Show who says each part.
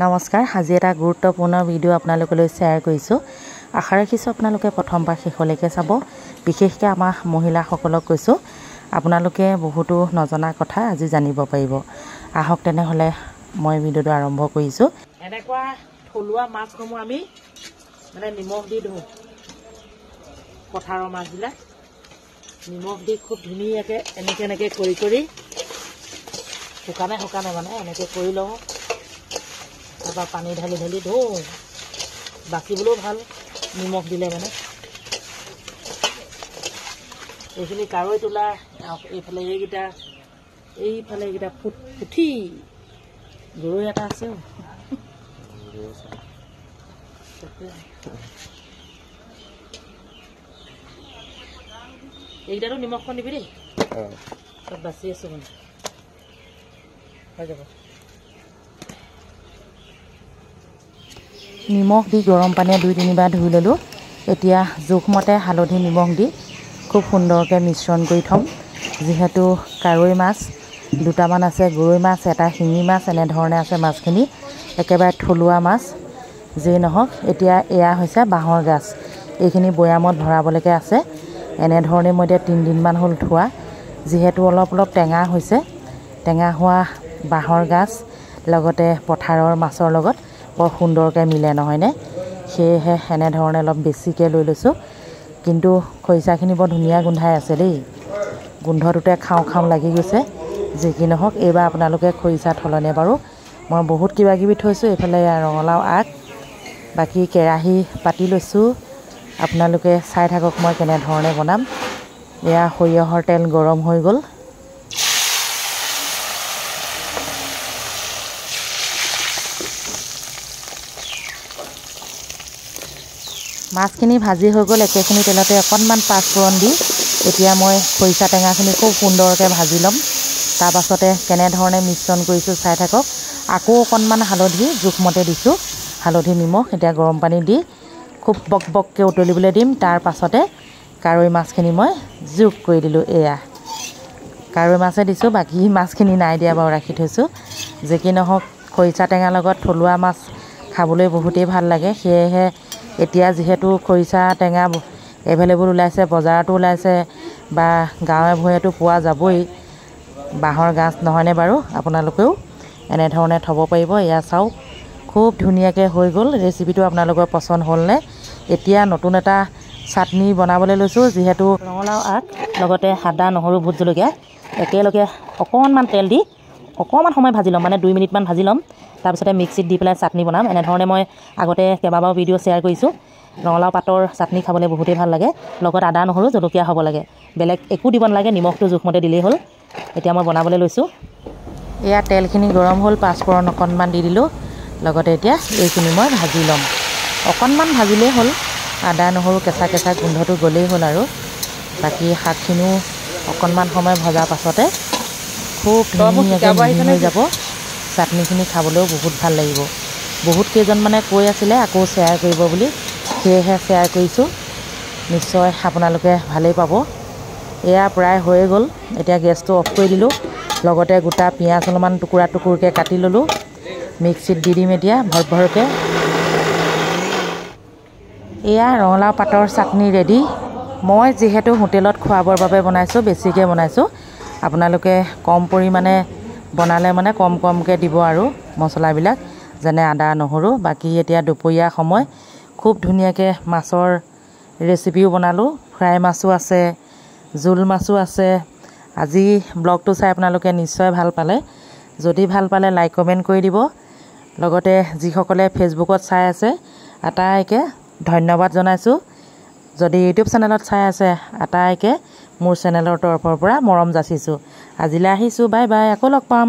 Speaker 1: নমস্কাৰ, আজি এটা গুৰুত্বপূৰ্ণ ভিডিঅ' আপোনালোকলৈ শ্বেয়াৰ কৰিছোঁ। আশা ৰাখিছোঁ আপোনালোকে প্ৰথমবাৰ শেষলৈকে চাব। বিশেষকৈ আমাৰ মহিলাসকলক কৈছোঁ, আপোনালোকে বহুতো নজনা কথা আজি জানিব পাৰিব। আহক তেনেহ'লে মই ভিডিঅ'টো আৰম্ভ কৰিছোঁ। এনেকুৱা থলুৱা মাছসমূহ আমি নিমখ দি ধুওঁ। পথাৰৰ মাছবিলাক নিমখ দি খুব ধুনীয়াকৈ এনেকৈ কৰি শুকানে এনেকৈ কৰি লওঁ। তাৰপৰা পানী ঢালি ধুওঁ। বাচিবলৈও ভাল নিমখ দিলে এইখিনি কাৰৈ তোলা, এইফালে এইকেইটা পুঠি গৰৈ এটা আছে। এইকেইটাতো নিমখখন দিবি দেই। বাচি আছোঁ হৈ যাব। নিমখ দি গৰম পানীয়ে 2-3 বাৰ ধুই ল'লোঁ। এতিয়া জোখমতে হালধি নিমখ দি খুব সুন্দৰকৈ মিশ্ৰণ কৰি থ'ম। যিহেতু কাৰৈ মাছ 2টামান আছে, গৰৈ মাছ 1টা, শিঙি মাছ, এনেধৰণে আছে মাছখিনি। একেবাৰে থলুৱা মাছ যিয়ে নহওক। এতিয়া এয়া হৈছে বাঁহৰ গাজ। এইখিনি বৈয়ামত ভৰাবলৈকে আছে। এনেধৰণে মই এতিয়া 3 দিনমান হ'ল থোৱা। যিহেতু অলপ টেঙা হৈছে, টেঙা হোৱা বাঁহৰ গাজ লগতে পথাৰৰ মাছৰ লগত বৰ সুন্দৰকৈ মিলে নহয়নে? সেয়েহে এনেধৰণে অলপ বেছিকৈ লৈ লৈছোঁ। কিন্তু খৰিচাখিনি বৰ ধুনীয়া গোন্ধাই আছে দেই। গোন্ধটোতে খাওঁ লাগি গৈছে। যি কি নহওক, এইবাৰ আপোনালোকে খৰিচা থ'লেনে বাৰু? মই বহুত কিবাকিবি থৈছোঁ। এইফালে ৰঙালাও আগ, বাকী কেৰাহী পাতি লৈছোঁ। আপোনালোকে চাই থাকক মই কেনেধৰণে বনাম। এয়া সৰিয়হৰ তেল গৰম হৈ গ'ল। মাছখিনি ভাজি হৈ গ'ল। একেখিনি তেলতে অকণমান পাঁচফোৰণ দি এতিয়া মই খৰিচা টেঙাখিনি খুব সুন্দৰকৈ ভাজি ল'ম। তাৰপাছতে কেনেধৰণে মিশ্ৰণ কৰিছোঁ চাই থাকক। আকৌ অকণমান হালধি জোখমতে দিছোঁ, হালধি নিমখ। এতিয়া গৰম পানী দি খুব বককৈ উতলিবলৈ দিম। তাৰ পাছতে কাৰৈ মাছখিনি মই যোগ কৰি দিলোঁ। এয়া কাৰৈ মাছে দিছোঁ, বাকী মাছখিনি নাই দিয়া বাৰু, ৰাখি থৈছোঁ। যি কি নহওক, খৰিচা টেঙাৰ লগত থলুৱা মাছ খাবলৈ বহুতেই ভাল লাগে। সেয়েহে এতিয়া যিহেতু খৰিচা টেঙা এভেইলেবল ওলাইছে, বজাৰতো ওলাইছে বা গাঁৱে ভূঞেতো পোৱা যাবই বাঁহৰ গাজ, নহয়নে বাৰু? আপোনালোকেও এনেধৰণে থ'ব পাৰিব। এয়া চাওক খুব ধুনীয়াকৈ হৈ গ'ল। ৰেচিপিটো আপোনালোকৰ পচন্দ হ'লনে? এতিয়া নতুন এটা চাটনি বনাবলৈ লৈছোঁ। যিহেতু ৰঙালাও আগ লগতে আদা, নহৰু, ভোট জলকীয়া একেলগে অকণমান তেল দি অকণমান সময় ভাজি ল'ম, 2 মিনিটমান ভাজি ল'ম। তাৰপিছতে মিক্সিত দি পেলাই চাটনি বনাম। এনেধৰণে মই আগতে কেইবাবাৰো ভিডিঅ' শ্বেয়াৰ কৰিছোঁ। ৰঙালাও পাতৰ চাটনি খাবলৈ বহুতেই ভাল লাগে। লগত আদা, নহৰু, জলকীয়া হ'ব লাগে, বেলেগ একো দিব নালাগে। নিমখটো জোখমতে দিলেই হ'ল। এতিয়া মই বনাবলৈ লৈছোঁ। এয়া তেলখিনি গৰম হ'ল, পাঁচফোৰণ অকণমান দি দিলোঁ। লগতে এতিয়া এইখিনি মই ভাজি ল'ম। অকণমান ভাজিলেই হ'ল। আদা, নহৰু কেঁচা গোন্ধটো গ'লেই হ'ল আৰু। বাকী শাকখিনিও অকণমান সময় ভজাৰ পাছতে খুব ধুনীয়াকৈ মিহি হৈ যাব। চাটনিখিনি খাবলৈও বহুত ভাল লাগিব। বহুত কেইজনমানে কৈ আছিলে আকৌ শ্বেয়াৰ কৰিব বুলি, সেয়েহে শ্বেয়াৰ কৰিছোঁ। নিশ্চয় আপোনালোকে ভালেই পাব। এয়া প্ৰায় হৈয়ে গ'ল। এতিয়া গেছটো অফ কৰি দিলোঁ। লগতে গোটা পিঁয়াজ অলপমান টুকুৰাকৈ কাটি ল'লোঁ। মিক্সিত দি দিম এতিয়া ভৰকৈ। এয়া ৰঙালাও পাতৰ চাটনি ৰেডি। মই যিহেতু হোটেলত খোৱাবৰ বাবে বনাইছোঁ, বেছিকৈ বনাইছোঁ। আপোনালোকে কম পৰিমাণে বনালে কমকৈ দিব আৰু মছলাবিলাক, যেনে আদা, নহৰু। বাকী এতিয়া দুপৰীয়া সময় খুব ধুনীয়াকৈ মাছৰ ৰেচিপিও বনালোঁ। ফ্ৰাই মাছো আছে, জোল মাছো আছে। আজি ব্লগটো চাই আপোনালোকে নিশ্চয় ভাল পালে। যদি ভাল পালে লাইক কমেণ্ট কৰি দিব। লগতে যিসকলে ফেচবুকত চাই আছে আটাইকে ধন্যবাদ জনাইছোঁ। যদি ইউটিউব চেনেলত চাই আছে আটাইকে মোৰ চেনেলৰ তৰফৰ পৰা মৰম যাচিছোঁ। আজিলৈ আহিছোঁ, বাই বাই। আকৌ লগ পাম।